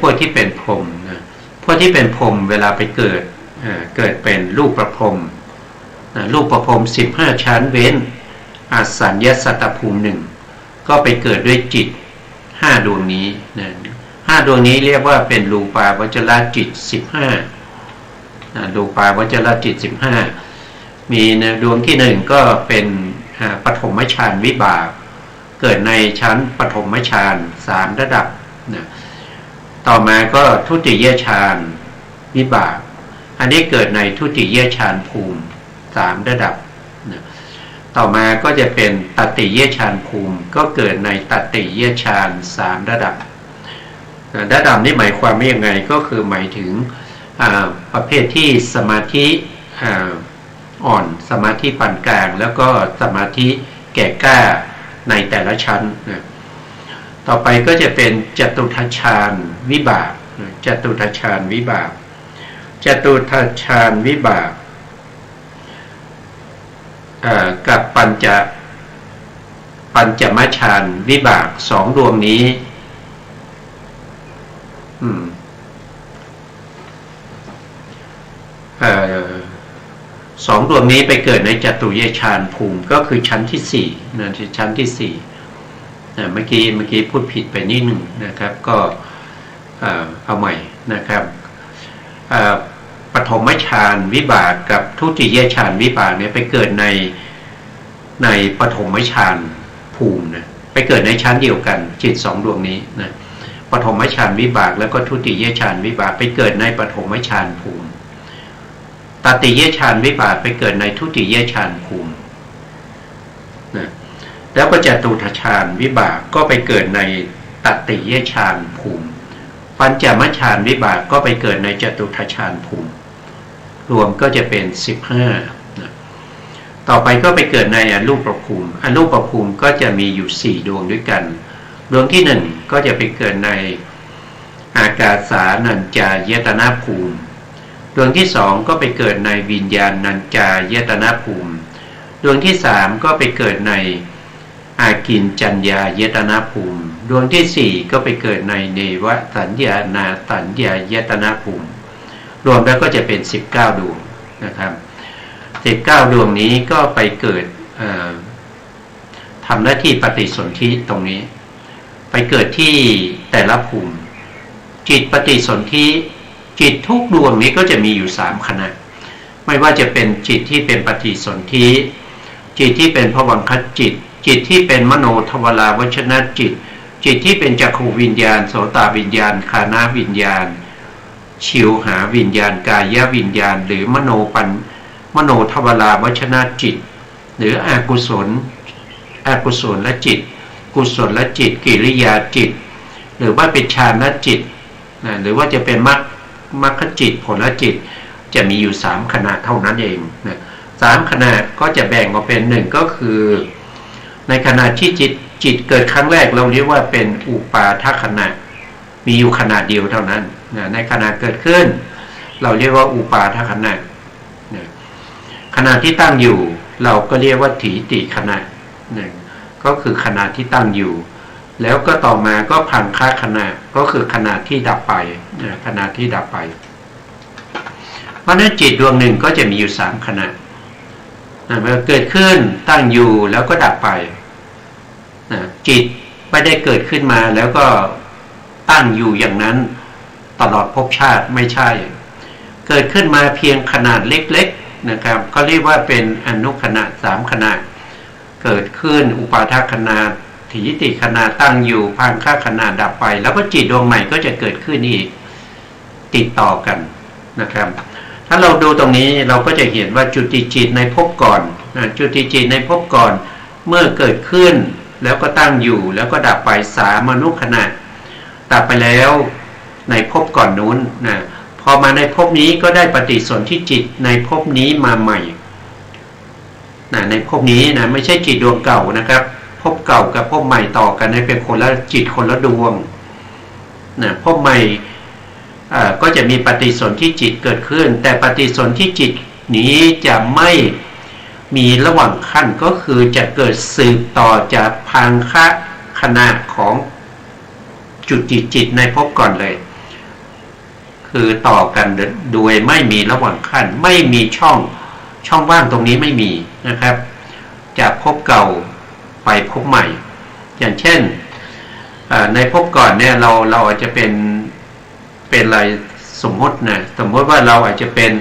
พวกที่เป็นพรหมนะพวกที่เป็นพรหมเวลาไปเกิดเป็นรูปประพรหมรูปประพรหม15ชั้นเว้นอาสัญญสัตตภูมิหนึ่งก็ไปเกิดด้วยจิต5ดวงนี้นะ5ดวงนี้เรียกว่าเป็นรูปาวจรจิต15รูปาวจรจิต15มีดวงที่1ก็เป็นปฐมฌานวิบากเกิดในชั้นปฐมฌาน3ระดับนะต่อมาก็ทุติยฌานวิบากอันนี้เกิดในทุติยฌานภูมิ3ระดับนะต่อมาก็จะเป็นตติยฌานภูมิก็เกิดในตติยฌาน3ระดับระดับนี้หมายความว่ายังไงก็คือหมายถึงประเภทที่สมาธิอ่อนสมาธิปานกลางแล้วก็สมาธิแก่กล้าในแต่ละชั้นนะต่อไปก็จะเป็นจตุทัชฌานวิบากจตุทัชฌานวิบากจตุทัชฌานวิบากกับปัญจมฌานวิบาก2ดวงนี้2ดวงนี้ไปเกิดในจตุยฌานภูมิก็คือชั้นที่4นะชั้นที่4เมื่อกี้พูดผิดไปนิดนึงนะครับก็เอาใหม่นะครับปฐมฌานวิบากกับทุติยฌานวิบากเนี่ยไปเกิดในปฐมฌานภูมินะไปเกิดในชั้นเดียวกันจิต2ดวงนี้นะปฐมฌานวิบากแล้วก็ทุติยฌานวิบากไปเกิดในปฐมฌานภูมิตติยฌานวิบากไปเกิดในทุติยฌานภูมินะแล้วก็จตุทัชฌานวิบากก็ไปเกิดในตติยฌานภูมิปัญจมฌานวิบากก็ไปเกิดในจตุทัชฌานภูมิรวมก็จะเป็น15นะต่อไปก็ไปเกิดในอรูปภูมิอรูปภูมิก็จะมีอยู่4ดวงด้วยกันดวงที่1ก็จะไปเกิดในอากาสานัญจายตนะภูมิดวงที่2ก็ไปเกิดในวิญญาณัญจายตนะภูมิดวงที่3ก็ไปเกิดในอากินจัญญายตนะภูมิดวงที่4ก็ไปเกิดในเนวสัญญานาสัญญายตนะภูมิรวมแล้วก็จะเป็น19ดวงนะครับ19ดวงนี้ก็ไปเกิดทำหน้าที่ปฏิสนธิตรงนี้ไปเกิดที่แต่ละภูมิจิตปฏิสนธิจิตทุกดวงนี้ก็จะมีอยู่3คณะไม่ว่าจะเป็นจิตที่เป็นปฏิสนธิจิตที่เป็นภวังคจิตจิตที่เป็นมโนทวาราวชนจิตจิตที่เป็นจักขุวิญญาณโสตวิญญาณคานาวิญญาณชิวหาวิญญาณกายวิญญาณหรือมโนทวาราวชนจิตหรืออกุศลและจิตกุศลและจิตกิริยาจิตหรือว่าเป็นฌานจิตนะหรือว่าจะเป็นมรรคจิตผลจิตจะมีอยู่3ขณะเท่านั้นเองนะ3ขณะก็จะแบ่งออกเป็น1ก็คือในขณะที่จิตเกิดครั้งแรกเราเรียกว่าเป็นอุปาทขณะมีอยู่ขณะเดียวเท่านั้นนะในขณะเกิดขึ้นเราเรียกว่าอุปาทขณะนะขณะที่ตั้งอยู่เราก็เรียกว่าถีติขณะนะก็คือขณะที่ตั้งอยู่แล้วก็ต่อมาก็พังค่าขณะก็คือขณะที่ดับไปนะขณะที่ดับไปเพราะนั้นจิตดวงหนึ่งก็จะมีอยู่3ขณะนะเมื่อเกิดขึ้นตั้งอยู่แล้วก็ดับไปนะจิตไม่ได้เกิดขึ้นมาแล้วก็ตั้งอยู่อย่างนั้นตลอดภพชาติไม่ใช่เกิดขึ้นมาเพียงขนาดเล็กๆนะครับก็เรียกว่าเป็นอนุขณะ3ขณะเกิดขึ้นอุปาทขณะถีติขณะตั้งอยู่พังค่าขณะดับไปแล้วก็จิตดวงใหม่ก็จะเกิดขึ้นอีกติดต่อกันนะครับถ้าเราดูตรงนี้เราก็จะเห็นว่าจุติจิตในภพก่อนจุติจิตในภพก่อนเมื่อเกิดขึ้นแล้วก็ตั้งอยู่แล้วก็ดับไป3อนุขณะดับไปแล้วในภพก่อนนู้นนะพอมาในภพนี้ก็ได้ปฏิสนธิจิตในภพนี้มาใหม่ในภพนี้นะไม่ใช่จิตดวงเก่านะครับภพเก่ากับภพใหม่ต่อกันให้เป็นคนละจิตคนละดวงนะภพใหม่ก็จะมีปฏิสนธิจิตเกิดขึ้นแต่ปฏิสนธิจิตนี้จะไม่มีระหว่างขั้นก็คือจะเกิดสืบต่อจากพังคะขณะของจุติจิตในภพก่อนเลย คือต่อกันโดยไม่มีระหว่างขั้นไม่มีช่องว่างตรงนี้ไม่มีนะครับจากภพเก่าไปภพใหม่อย่างเช่นในภพก่อนเนี่ยเราอาจจะเป็นอะไรสมมติว่าเราอาจจะเป็น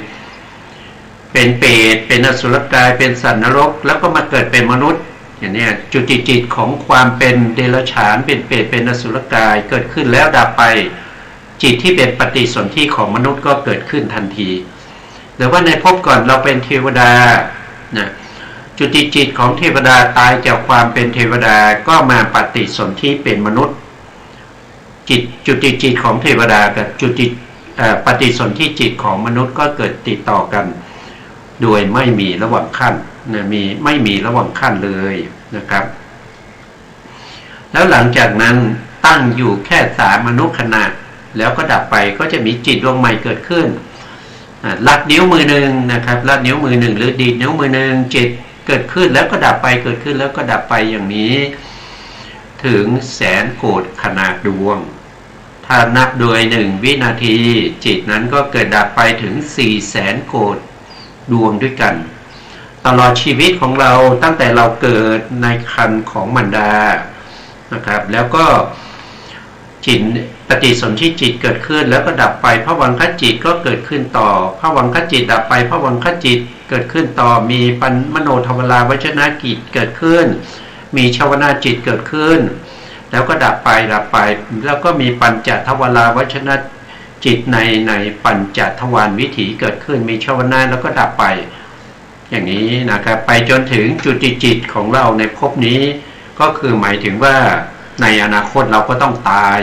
เปรตเป็นอสุรกายเป็นสัตว์นรกแล้วก็มาเกิดเป็นมนุษย์อย่างนี้จุติจิตของความเป็นเดรัจฉานเป็นเปรตเป็นอสุรกายเกิดขึ้นแล้วดับไปจิตที่เป็นปฏิสนธิของมนุษย์ก็เกิดขึ้นทันทีหรือว่าในภพก่อนเราเป็นเทวดาจุติจิตของเทวดาตายจากความเป็นเทวดาก็มาปฏิสนธิเป็นมนุษย์จุติจิตของเทวดากับปฏิสนธิจิตของมนุษย์ก็เกิดติดต่อกันโดยไม่มีระหว่างขั้นไม่มีระหว่างขั้นเลยนะครับแล้วหลังจากนั้นตั้งอยู่แค่3อนุขณะแล้วก็ดับไปก็จะมีจิตดวงใหม่เกิดขึ้นลัดนิ้วมือหนึ่งนะครับลัดนิ้วมือหนึ่งหรือดีดนิ้วมือหนึ่งจิตเกิดขึ้นแล้วก็ดับไปเกิดขึ้นแล้วก็ดับไปอย่างนี้ถึงแสนโกฏขนาดดวงถ้านับโดย1วินาทีจิตนั้นก็เกิดดับไปถึง400,000 โกฏดวงด้วยกันตลอดชีวิตของเราตั้งแต่เราเกิดในครรภ์ของมารดานะครับแล้วก็จิตปฏิสนธิจิตเกิดขึ้นแล้วก็ดับไปภวังคจิตก็เกิดขึ้นต่อภวังคจิตดับไปภวังคจิตเกิดขึ้นต่อมีมโนทวาราวชนะจิตเกิดขึ้นมีชวนาจิตเกิดขึ้นแล้วก็ดับไปแล้วก็มีปัญจทวาราวชนะจิตในปัญจทวารวิถีเกิดขึ้นมีชวนาแล้วก็ดับไปอย่างนี้นะครับไปจนถึงจุติจิตของเราในภพนี้ก็คือหมายถึงว่าในอนาคตเราก็ต้องตาย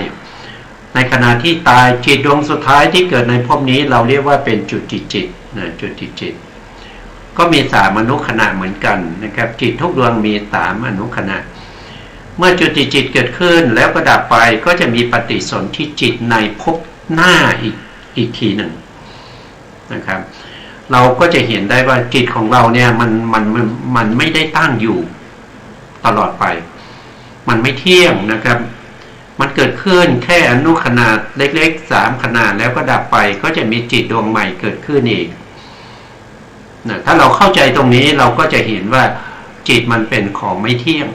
ในขณะที่ตายจิตดวงสุดท้ายที่เกิดในภพนี้เราเรียกว่าเป็นจุติจิตจุติจิตก็มี3อนุขณะเหมือนกันนะครับจิตทุกดวงมี3อนุขณะเมื่อจุติจิตเกิดขึ้นแล้วก็ดับไปก็จะมีปฏิสนธิจิตในภพหน้าอีกทีหนึ่งนะครับเราก็จะเห็นได้ว่าจิตของเราเนี่ยมันไม่ได้ตั้งอยู่ตลอดไปมันไม่เที่ยงนะครับมันเกิดขึ้นแค่อนุขนาดเล็กๆ3ขนาดแล้วก็ดับไปก็จะมีจิตดวงใหม่เกิดขึ้นอีกถ้าเราเข้าใจตรงนี้เราก็จะเห็นว่าจิตมันเป็นของไม่เที่ยง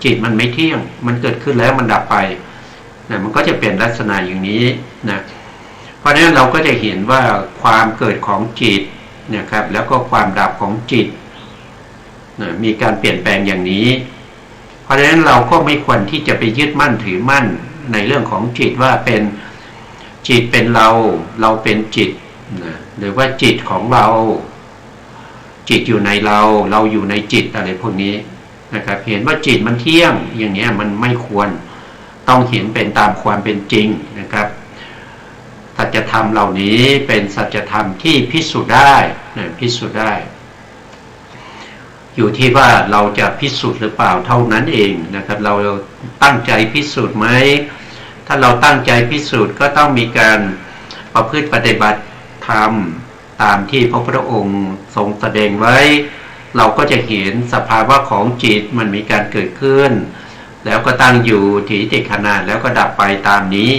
จิตมันไม่เที่ยงมันเกิดขึ้นแล้วมันดับไปมันก็จะเป็นลักษณะอย่างนี้เพราะฉะนั้นเราก็จะเห็นว่าความเกิดของจิตนะครับแล้วก็ความดับของจิตมีการเปลี่ยนแปลงอย่างนี้เพราะฉะนั้นเราก็ไม่ควรที่จะไปยึดมั่นถือมั่นในเรื่องของจิตว่าเป็นจิตเป็นเราเป็นจิตหรือว่าจิตของเราจิตอยู่ในเราอยู่ในจิตอะไรพวกนี้นะครับเห็นว่าจิตมันเที่ยงอย่างนี้มันไม่ควรต้องเห็นเป็นตามความเป็นจริงนะครับสัจธรรมเหล่านี้เป็นสัจธรรมที่พิสูจน์ได้พิสูจน์ได้อยู่ที่ว่าเราจะพิสูจน์หรือเปล่าเท่านั้นเองนะครับเราตั้งใจพิสูจน์ไหมถ้าเราตั้งใจพิสูจน์ก็ต้องมีการประพฤติปฏิบัติธรรมตามที่พระพุทธองค์ทรงแสดงไว้เราก็จะเห็นสภาวะของจิตมันมีการเกิดขึ้นแล้วก็ตั้งอยู่ถีติขณะแล้วก็ดับไปตามนี้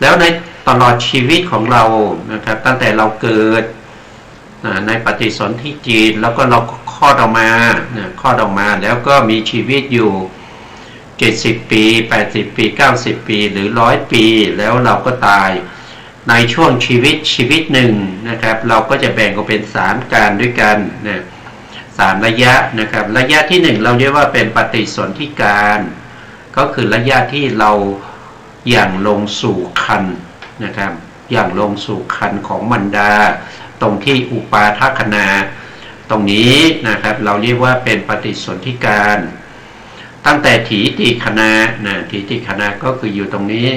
แล้วในตลอดชีวิตของเรานะครับตั้งแต่เราเกิดในปฏิสนธิจิตแล้วก็เราคลอดออกมาแล้วก็มีชีวิตอยู่70ปี80ปี90ปีหรือ100ปีแล้วเราก็ตายในช่วงชีวิตหนึ่งนะครับเราก็จะแบ่งออกเป็น3การด้วยกัน3ระยะนะครับระยะที่1เราเรียกว่าเป็นปฏิสนธิการก็คือระยะที่เราอย่างลงสู่ครรภ์นะครับอย่างลงสู่ครรภ์ของมารดาตรงที่อุปาทคณาตรงนี้นะครับเราเรียกว่าเป็นปฏิสนธิการตั้งแต่ถีติคณาถีติคณาก็คืออยู่ตรงนี้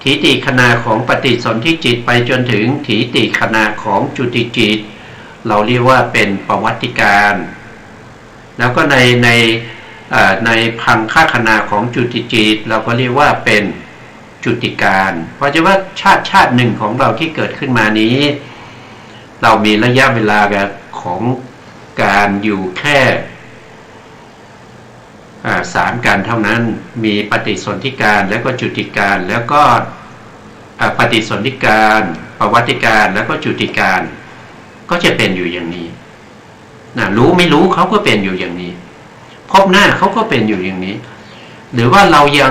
ถีติคณาของปฏิสนธิจิตไปจนถึงถีติคณาของจุติจิตเราเรียกว่าเป็นปวัตติการแล้วก็ในพังคคณาของจุติจิตเราก็เรียกว่าเป็นจุติการเพราะฉะนั้นว่าชาติหนึ่งของเราที่เกิดขึ้นมานี้เรามีระยะเวลาของการอยู่แค่3การเท่านั้นมีปฏิสนธิการแล้วก็จุติการแล้วก็ ปฏิสนธิการประวัติการแล้วก็จุติการก็จะเป็นอยู่อย่างนี้นะรู้ไม่รู้เขาก็เป็นอยู่อย่างนี้พบหน้าเขาก็เป็นอยู่อย่างนี้หรือว่าเรายั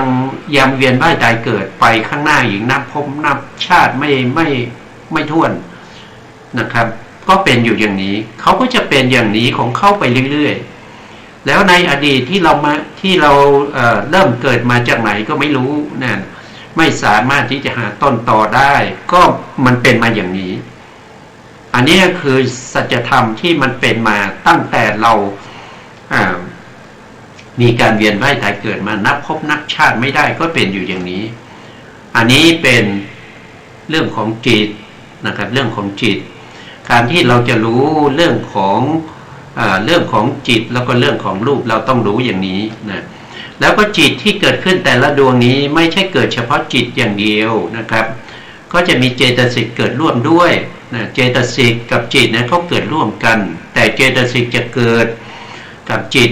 งเวียนว่ายตายเกิดไปข้างหน้าอีกนับพบนับชาติไม่ถ้วนนะครับก็เป็นอยู่อย่างนี้เขาก็จะเป็นอย่างนี้ของเขาไปเรื่อยๆแล้วในอดีตที่เราเริ่มเกิดมาจากไหนก็ไม่รู้นะไม่สามารถที่จะหาต้นตอได้ก็มันเป็นมาอย่างนี้อันนี้คือสัจธรรมที่มันเป็นมาตั้งแต่เรามีการเวียนว่ายตายเกิดมานับพบนับชาติไม่ได้ก็เป็นอยู่อย่างนี้อันนี้เป็นเรื่องของจิตนะครับเรื่องของจิตการที่เราจะรู้เรื่องของจิตแล้วก็เรื่องของรูปเราต้องรู้อย่างนี้นะแล้วก็จิตที่เกิดขึ้นแต่ละดวงนี้ไม่ใช่เกิดเฉพาะจิตอย่างเดียวนะครับก็จะมีเจตสิกเกิดร่วมด้วยนะเจตสิกกับจิตนะเขาเกิดร่วมกันแต่เจตสิกจะเกิดกับจิต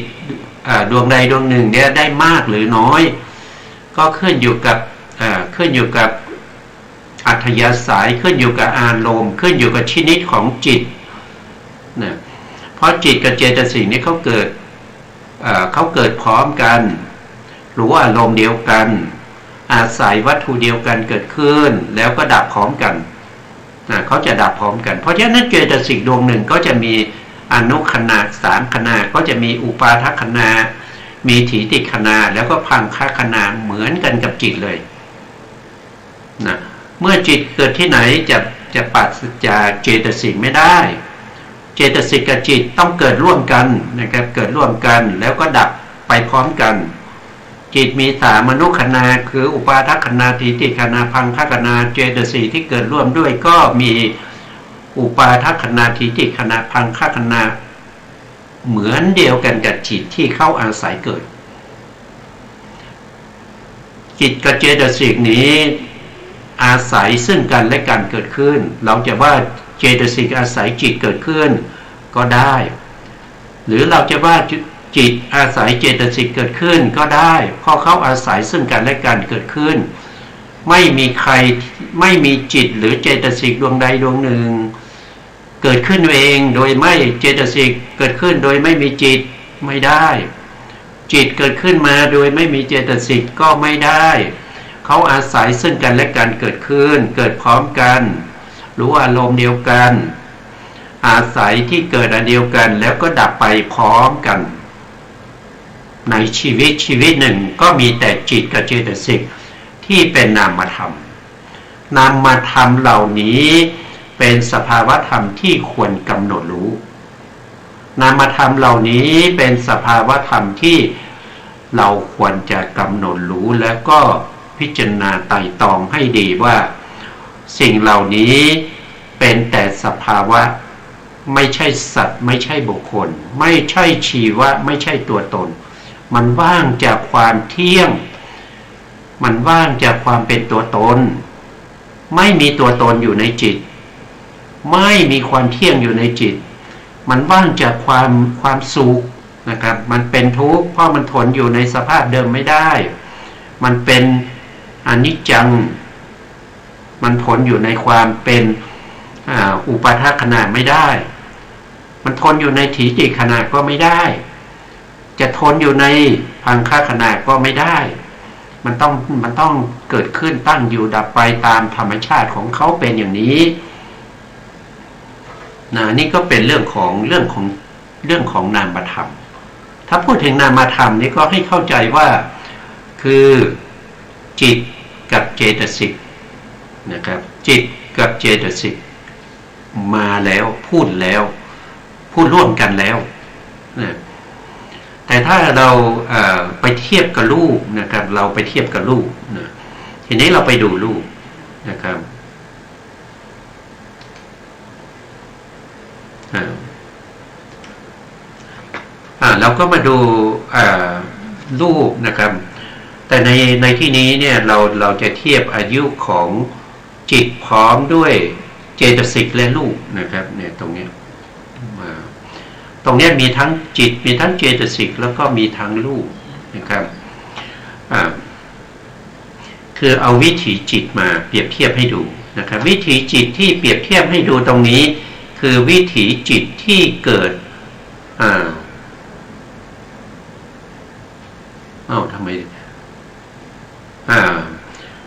ดวงใดดวงหนึ่งเนี่ยได้มากหรือน้อยก็ขึ้นอยู่กับอัธยาศัยขึ้นอยู่กับอารมณ์ขึ้นอยู่กับชนิดของจิตนะเพราะจิตกับเจตสิกนี่เขาเกิดพร้อมกันหรือว่าอารมณ์เดียวกันอาศัยวัตถุเดียวกันเกิดขึ้นแล้วก็ดับพร้อมกันนะเขาจะดับพร้อมกันเพราะฉะนั้นเจตสิกดวงหนึ่งก็จะมีอนุขณะ3ขณะก็จะมีอุปาทขณะมีถีติขณะแล้วก็พังคขณะเหมือนกันกับจิตเลยนะเมื่อจิตเกิดที่ไหนจะปราศจากเจตสิกไม่ได้เจตสิกกับจิตต้องเกิดร่วมกันนะครับเกิดร่วมกันแล้วก็ดับไปพร้อมกันจิตมี3อนุขณะคืออุปาทขณะถีติขณะพังคขณะเจตสิกที่เกิดร่วมด้วยก็มีอุปาทขณะถีติขณะพังคขณะเหมือนเดียวกันกับจิตที่เข้าอาศัยเกิดจิตกับเจตสิกนี้อาศัยซึ่งกันและกันเกิดขึ้นเราจะว่าเจตสิกอาศัยจิตเกิดขึ้นก็ได้หรือเราจะว่าจิตอาศัยเจตสิกเกิดขึ้นก็ได้เพราะเขาอาศัยซึ่งกันและกันเกิดขึ้นไม่มีจิตหรือเจตสิกดวงใดดวงหนึ่งเกิดขึ้นเองโดยไม่เจตสิกเกิดขึ้นโดยไม่มีจิตไม่ได้จิตเกิดขึ้นมาโดยไม่มีเจตสิกก็ไม่ได้เขาอาศัยซึ่งกันและกันเกิดขึ้นเกิดพร้อมกันรู้อารมณ์เดียวกันอาศัยที่เกิดอันเดียวกันแล้วก็ดับไปพร้อมกันในชีวิตหนึ่งก็มีแต่จิตกับเจตสิกที่เป็นนามธรรมนามธรรมเหล่านี้เป็นสภาวธรรมที่ควรกำหนดรู้นามธรรมเหล่านี้เป็นสภาวธรรมที่เราควรจะกำหนดรู้และก็พิจารณาไตร่ตรองให้ดีว่าสิ่งเหล่านี้เป็นแต่สภาวะไม่ใช่สัตว์ไม่ใช่บุคคลไม่ใช่ชีวะไม่ใช่ตัวตนมันว่างจากความเที่ยงมันว่างจากความเป็นตัวตนไม่มีตัวตนอยู่ในจิตไม่มีความเที่ยงอยู่ในจิตมันว่างจากความสุขนะครับมันเป็นทุกข์เพราะมันทนอยู่ในสภาพเดิมไม่ได้มันเป็นอนิจจังมันทนอยู่ในความเป็นอุปาทขณะไม่ได้มันทนอยู่ในถีติขณะก็ไม่ได้จะทนอยู่ในพังคขณะก็ไม่ได้มันต้องเกิดขึ้นตั้งอยู่ดับไปตามธรรมชาติของเขาเป็นอย่างนี้นี่ก็เป็นเรื่องของนามธรรมถ้าพูดถึงนามธรรมนี่ก็ให้เข้าใจว่าคือจิตกับเจตสิกนะครับจิตกับเจตสิกมาแล้วพูดร่วมกันแล้วนะแต่ถ้าเราไปเทียบกับรูปนะครับเราไปเทียบกับรูปนะทีนี้เราไปดูรูปนะครับเราก็มาดูรูปนะครับแต่ในที่นี้เนี่ยเราจะเทียบอายุของจิตพร้อมด้วยเจตสิกและรูปนะครับเนี่ยตรงนี้มีทั้งจิตมีทั้งเจตสิกแล้วก็มีทั้งรูปนะครับ คือเอาวิถีจิตมาเปรียบเทียบให้ดูนะครับวิถีจิตที่เปรียบเทียบให้ดูตรงนี้คือวิถีจิตที่เกิดทำไม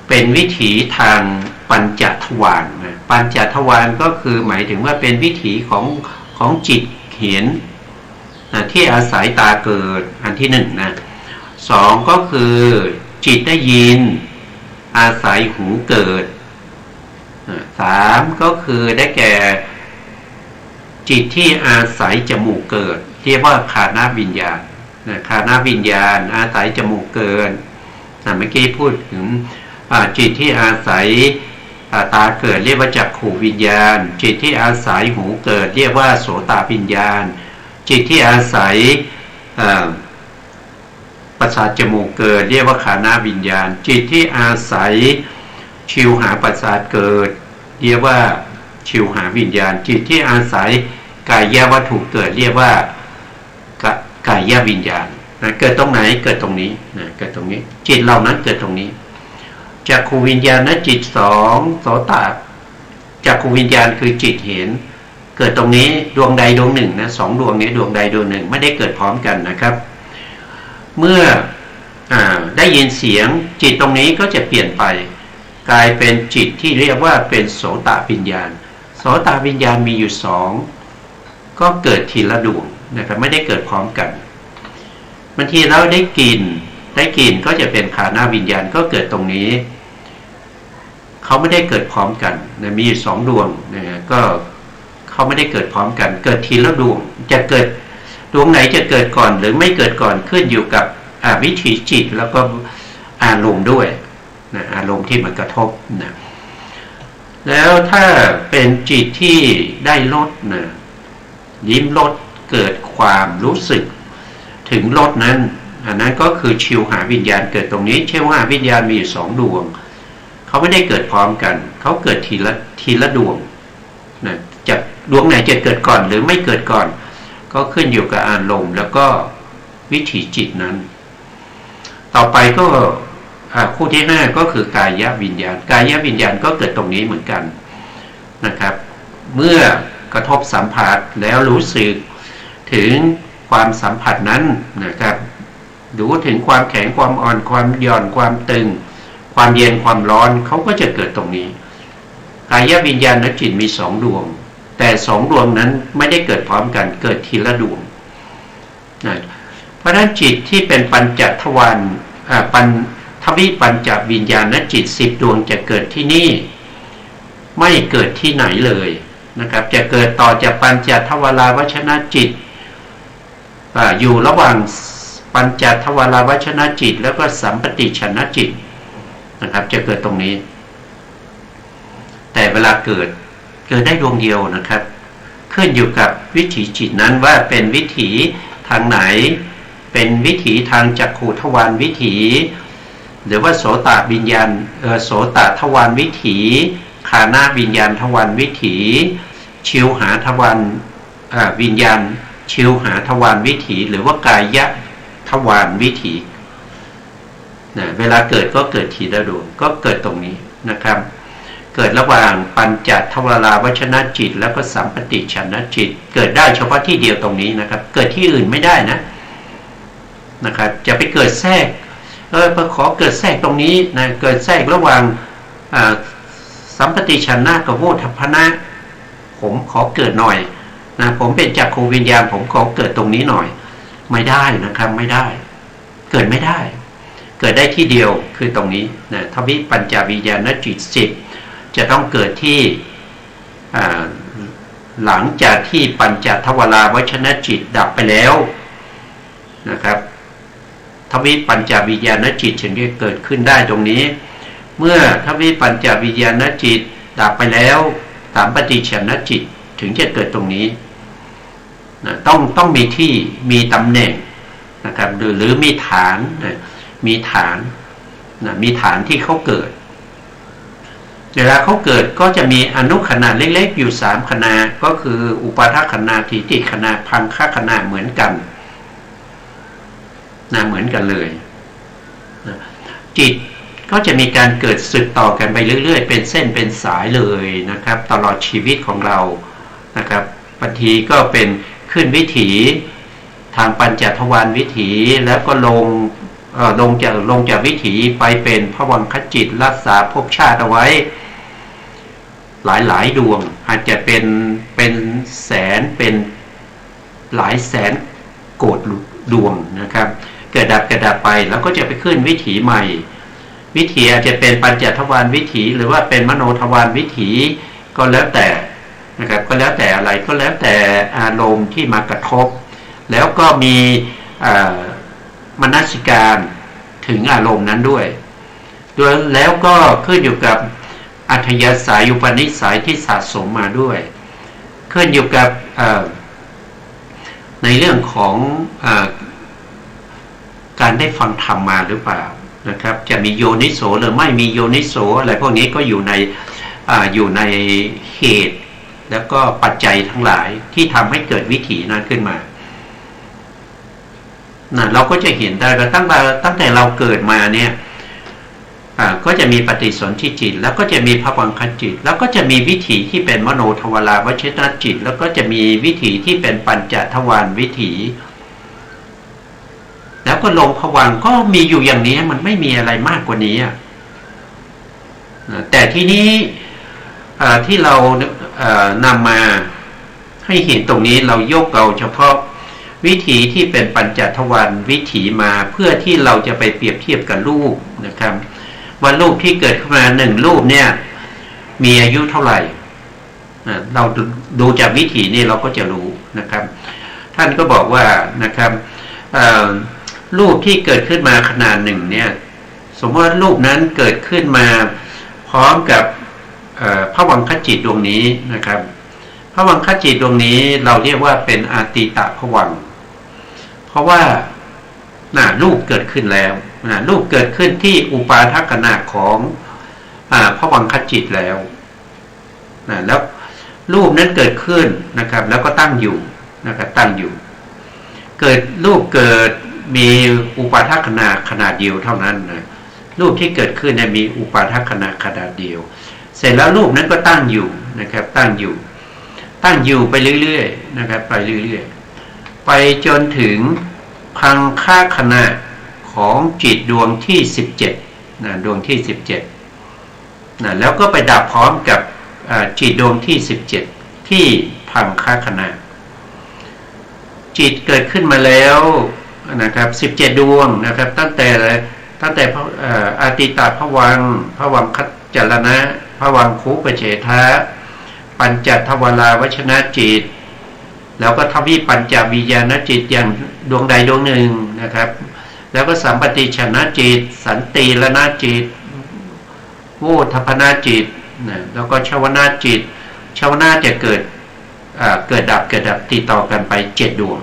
เป็นวิถีทางปัญจทวารนะปัญจทวารก็คือหมายถึงว่าเป็นวิถีของจิตเห็นที่อาศัยตาเกิดอันที่หนึ่งนะสองก็คือจิตได้ยินอาศัยหูเกิดสามก็คือได้แก่จิตที่อาศัยจมูกเกิดเรียกว่าคานวิญญาณคานวิญญาณอาศัยจมูกเกิดเมื่อกี้พูดถึงจิตที่อาศัยตาเกิดเรียกว่าจักขุวิญญาณจิตที่อาศัยหูเกิดเรียกว่าโสตวิญญาณจิตที่อาศัยประสาทจมูกเกิดเรียกว่าคานวิญญาณจิตที่อาศัยชิวหาประสาทเกิดเรียกว่าชิวหาวิญญาณจิตที่อาศัยกายวัตถุเกิดเรียกว่ากายวิญญาณเกิดตรงไหนเกิดตรงนี้เกิดตรงนี้จิตเหล่านั้นเกิดตรงนี้จักขุวิญญาณนะจิตสองโสตจักขุวิญญาณคือจิตเห็นเกิดตรงนี้ดวงใดดวงหนึ่งนะสองดวงนี้ดวงใดดวงหนึ่งไม่ได้เกิดพร้อมกันนะครับเมื่อได้ยินเสียงจิตตรงนี้ก็จะเปลี่ยนไปกลายเป็นจิตที่เรียกว่าเป็นโสตวิญญาณโสตวิญญาณมีอยู่สองก็เกิดทีละดวงนะครับไม่ได้เกิดพร้อมกันบางทีเราได้กลิ่นก็จะเป็นคานวิญญาณก็เกิดตรงนี้เขาไม่ได้เกิดพร้อมกันนะมีอยู่สองดวงนะก็เขาไม่ได้เกิดพร้อมกันเกิดทีละดวงจะเกิดดวงไหนจะเกิดก่อนหรือไม่เกิดก่อนขึ้นอยู่กับวิถีจิตแล้วก็อารมณ์ด้วยนะอารมณ์ที่มันกระทบนะแล้วถ้าเป็นจิตที่ได้รสนะยิ้มรสเกิดความรู้สึกถึงรสนั้นอันนั้นก็คือชิวหาวิญญาณเกิดตรงนี้ชิวหาวิญญาณมีอยู่สองดวงเขาไม่ได้เกิดพร้อมกันเขาเกิดทีละดวงนะจากดวงไหนจะเกิดก่อนหรือไม่เกิดก่อนก็ขึ้นอยู่กับอารมณ์แล้วก็วิถีจิตนั้นต่อไปก็คู่ที่ห้าก็คือกายวิญญาณกายวิญญาณก็เกิดตรงนี้เหมือนกันนะครับเมื่อกระทบสัมผัสแล้วรู้สึกถึงความสัมผัสนั้นนะครับดูถึงความแข็งความอ่อนความหย่อนความตึงความเย็นความร้อนเขาก็จะเกิดตรงนี้กายวิญญาณและจิตมีสองดวงแต่สองดวงนั้นไม่ได้เกิดพร้อมกันเกิดทีละดวงนะเพราะฉะนั้นจิตที่เป็นปัญจทวารทวิปัญจวิญญาณจิต10ดวงจะเกิดที่นี่ไม่เกิดที่ไหนเลยนะครับจะเกิดต่อจากปัญจทวาราวชนะจิตอยู่ระหว่างปัญจทวาราวชนะจิตแล้วก็สัมปติชนะจิตนะครับจะเกิดตรงนี้แต่เวลาเกิดได้ดวงเดียวนะครับขึ้นอยู่กับวิถีจิตนั้นว่าเป็นวิถีทางไหนเป็นวิถีทางจักขุทวารวิถีหรือว่าโสตวิญญาณโสตทวารวิถีคานาวิญญาณทวารวิถีชิวหาทวารวิญญาณชิวหาทวารวิถีหรือว่ากายทวารวิถีนะเวลาเกิดก็เกิดทีละดวงก็เกิดตรงนี้นะครับเกิดระหว่างปัญจทวาราวชนะจิตแล้วก็สัมปติชนะจิตเกิดได้เฉพาะที่เดียวตรงนี้นะครับเกิดที่อื่นไม่ได้นะครับจะไปเกิดแทรกขอเกิดแทรกตรงนี้นะเกิดแทรกระหว่างสัมปติชนะกับโวทัพพนะผมขอเกิดหน่อยนะผมเป็นจักขุวิญญาณผมขอเกิดตรงนี้หน่อยไม่ได้นะครับไม่ได้เกิดไม่ได้เกิดได้ที่เดียวคือตรงนี้นะทวิปัญจวิญญาณจิต10จะต้องเกิดที่หลังจากที่ปัญจทวาราวชนะจิตดับไปแล้วนะครับทวิปัญจวิญญาณจิตถึงจะเกิดขึ้นได้ตรงนี้เมื่อทวิปัญจวิญญาณจิตดับไปแล้วสัมปติชนะจิตถึงจะเกิดตรงนี้นะต้องมีที่มีตำแหน่งนะครับหรือมีฐานนะมีฐานที่เขาเกิดเวลาเขาเกิดก็จะมีอนุขณะเล็กๆอยู่3ขณะก็คืออุปาทขณะทิฏฐิขณะพังคขณะเหมือนกันเหมือนกันเลยจิต ก็จะมีการเกิดสืบต่อกันไปเรื่อยๆเป็นเส้นเป็นสายเลยนะครับตลอดชีวิตของเรานะครับบางทีก็เป็นขึ้นวิถีทางปัญจทวารวิถีแล้วก็ลงจากวิถีไปเป็นภวังคจิตรักษาภพชาติเอาไว้หลายดวงอาจจะเป็นแสนเป็นหลายแสนโกฏดวงนะครับเกิดดับไปแล้วก็จะไปขึ้นวิถีใหม่วิถีอาจจะเป็นปัญจทวารวิถีหรือว่าเป็นมโนทวารวิถีก็แล้วแต่นะครับก็แล้วแต่อะไรก็แล้วแต่อารมณ์ที่มากระทบแล้วก็มีมนสิการถึงอารมณ์นั้นด้วยแล้วก็ขึ้นอยู่กับอัธยาศัยอุปนิสัยที่สะสมมาด้วยขึ้นอยู่กับในเรื่องของการได้ฟังธรรมมาหรือเปล่านะครับจะมีโยนิโสหรือไม่มีโยนิโสอะไรพวกนี้ก็อยู่ในเหตุแล้วก็ปัจจัยทั้งหลายที่ทำให้เกิดวิถีนั้นขึ้นมาเราก็จะเห็นได้ว่าตั้งแต่เราเกิดมาเนี่ยก็จะมีปฏิสนธิจิตแล้วก็จะมีภวังคจิตแล้วก็จะมีวิถีที่เป็นมโนทวาราวชนะจิตแล้วก็จะมีวิถีที่เป็นปัญจทวารวิถีแล้วก็ลงภวังค์ก็มีอยู่อย่างนี้มันไม่มีอะไรมากกว่านี้แต่ที่นี้ที่เรานำมาให้เห็นตรงนี้เรายกเอาเฉพาะวิถีที่เป็นปัญจทวารวิถีมาเพื่อที่เราจะไปเปรียบเทียบกับรูปนะครับว่ารูปที่เกิดขึ้นมา1รูปเนี่ยมีอายุเท่าไหร่เราดูจากวิถีนี่เราก็จะรู้นะครับท่านก็บอกว่านะครับรูปที่เกิดขึ้นมาขนาดหนึ่งเนี่ยสมมติว่ารูปนั้นเกิดขึ้นมาพร้อมกับภวังคจิตดวงนี้นะครับภวังคจิตดวงนี้เราเรียกว่าเป็นอาติตะภวังค์เพราะว่ารูปเกิดขึ้นแล้วรูปเกิดขึ้นที่อุปาทขณะของภวังคจิตแล้วแล้วรูปนั้นเกิดขึ้นนะครับแล้วก็ตั้งอยู่นะครับตั้งอยู่เกิดรูปเกิดมีอุปาทขณะขนาดเดียวเท่านั้นนะรูปที่เกิดขึ้นมีอุปาทขณะขนาดเดียวเสร็จแล้วรูปนั้นก็ตั้งอยู่นะครับตั้งอยู่ไปเรื่อยๆนะครับไปเรื่อยๆไปจนถึงพังค่าขณะของจิตดวงที่17ดวงที่17แล้วก็ไปดับพร้อมกับจิตดวงที่17ที่พังค่าขณะจิตเกิดขึ้นมาแล้วนะครับ17ดวงนะครับตั้งแต่อาติตาภวังค์ภวังคัจจรณะภวังคุปเฉทะปัญจทวาราวชนะจิตแล้วก็ทวิปัญจวิญญาณจิตอย่างดวงใดดวงหนึ่งนะครับแล้วก็สัมปติชนะจิตสันติรณจิตโวทัพพนาจิตแล้วก็ชวนาจิตชวนาจะเกิดดับติดต่อกันไป7ดวง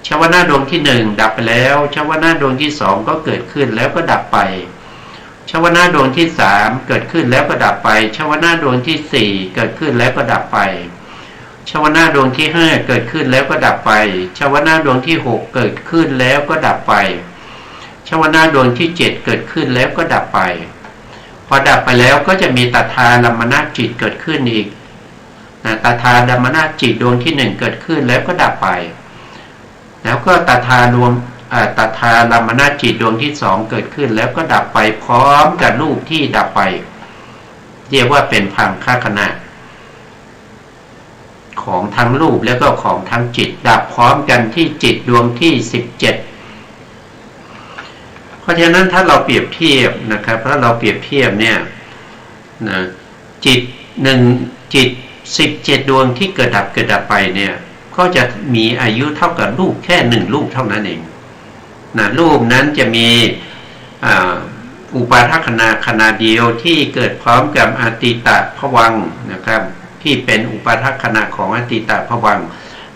ชวนาดวงที่1ดับไปแล้วชวนาดวงที่2ก็เกิดขึ้นแล้วก็ดับไปชวนาดวงที่3เกิดขึ้นแล้วก็ดับไปชวนาดวงที่4เกิดขึ้นแล้วก็ดับไปชวนาดวงที่5เกิดขึ้นแล้วก็ดับไปชวนาดวงที่6เกิดขึ้นแล้วก็ดับไปชวนาดวงที่7เกิดขึ้นแล้วก็ดับไปพอดับไปแล้วก็จะมีตถาลัมมนาจิตเกิดขึ้นอีกตถาลัมมนาจิตดวงที่1เกิดขึ้นแล้วก็ดับไปแล้วก็ตถาลัมมนาจิตดวงที่2เกิดขึ้นแล้วก็ดับไปพร้อมกับรูปที่ดับไปเรียกว่าเป็นพังคขณะของทั้งรูปแล้วก็ของทั้งจิตดับพร้อมกันที่จิตดวงที่17เพราะฉะนั้นถ้าเราเปรียบเทียบนะครับถ้าเราเปรียบเทียบเนี่ยจิต17ดวงที่เกิดดับไปเนี่ยก็จะมีอายุเท่ากับรูปแค่1รูปเท่านั้นเองรูปนั้นจะมีอุปาทขณะเดียวที่เกิดพร้อมกับอาติตะภวังค์นะครับที่เป็นอุปาทขณะของอาติตะภวังค์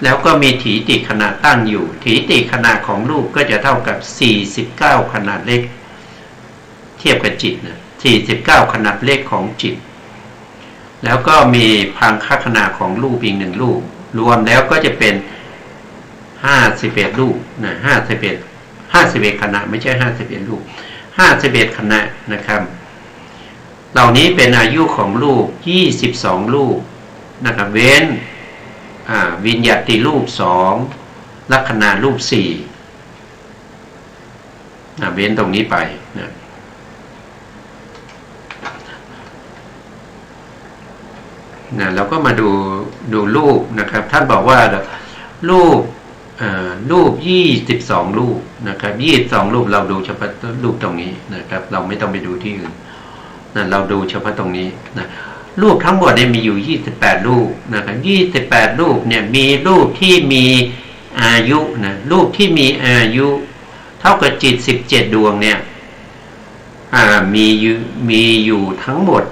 แล้วก็มีถีติขณะตั้งอยู่ถีติขณะของรูปก็จะเท่ากับ49ขนาดเล็กเทียบกับจิตนะ49ขนาดเล็กของจิตแล้วก็มีพังคขณะของรูปอีก1รูปรวมแล้วก็จะเป็น51รูป51ขณะไม่ใช่51รูป51ขณะนะครับ เหล่านี้เป็นอายุของรูป22รูปนะครับเว้นวิญญัติรูป2ลักขณะรูป4เว้นตรงนี้ไปนะเราก็มาดูรูปนะครับท่านบอกว่ารูป22รูปนะครับ22รูปเราดูเฉพาะรูปตรงนี้นะครับเราไม่ต้องไปดูที่อื่นนะเราดูเฉพาะตรงนี้นะรูปทั้งหมดเนี่ยมีอยู่28รูปนะครับ28รูปเนี่ยมีรูปที่มีอายุนะรูปที่มีอายุเท่ากับจิต17ดวงเนี่ยมีอยู่ทั้งหมด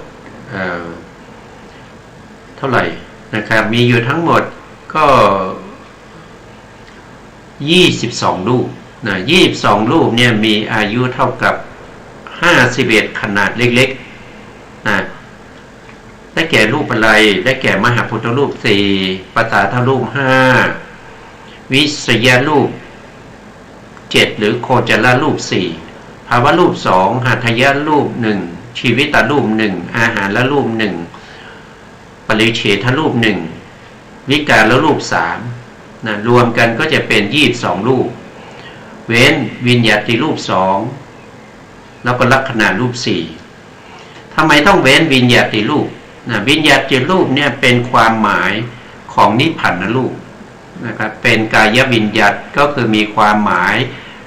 เท่าไหร่นะครับมีอยู่ทั้งหมดก็22รูปนะ22รูปเนี่ยมีอายุเท่ากับ51ขนาดเล็กๆนะได้แก่รูปอะไรได้แก่มหาพุทธรูป4ปตาทรูป5วิสยรูป7หรือโคจรรูป4ภาวะรูป2หัตถยรูป1ชีวิตรูป1อาหารรูป1ปริเฉทรูป1วิการรูป3นะรวมกันก็จะเป็น22รูปเว้นวิญญัติรูป2แล้วก็ลักขณะรูป4ทำไมต้องเว้นวิญญัติรูปนะวิญญัติรูปเนี่ยเป็นความหมายของนิพพานรูปนะครับเป็นกายวิญญัติก็คือมีความหมาย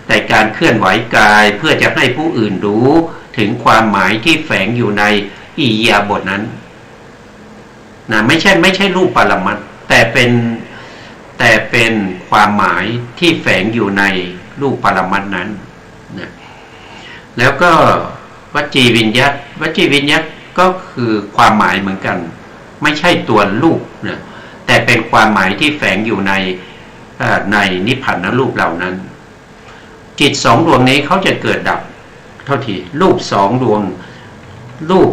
แต่การเคลื่อนไหวกายเพื่อจะให้ผู้อื่นรู้ถึงความหมายที่แฝงอยู่ในอิริยาบถนั้นนะไม่ใช่รูปปรมัตถ์แต่เป็นความหมายที่แฝงอยู่ในรูปปรมัตถ์นั้นนะแล้วก็วจีวิญญัติก็คือความหมายเหมือนกันไม่ใช่ตัวรูปนะแต่เป็นความหมายที่แฝงอยู่ในนิพพานรูปเหล่านั้นจิต2ดวงนี้เขาจะเกิดดับเท่าที่รูป2ดวงรูป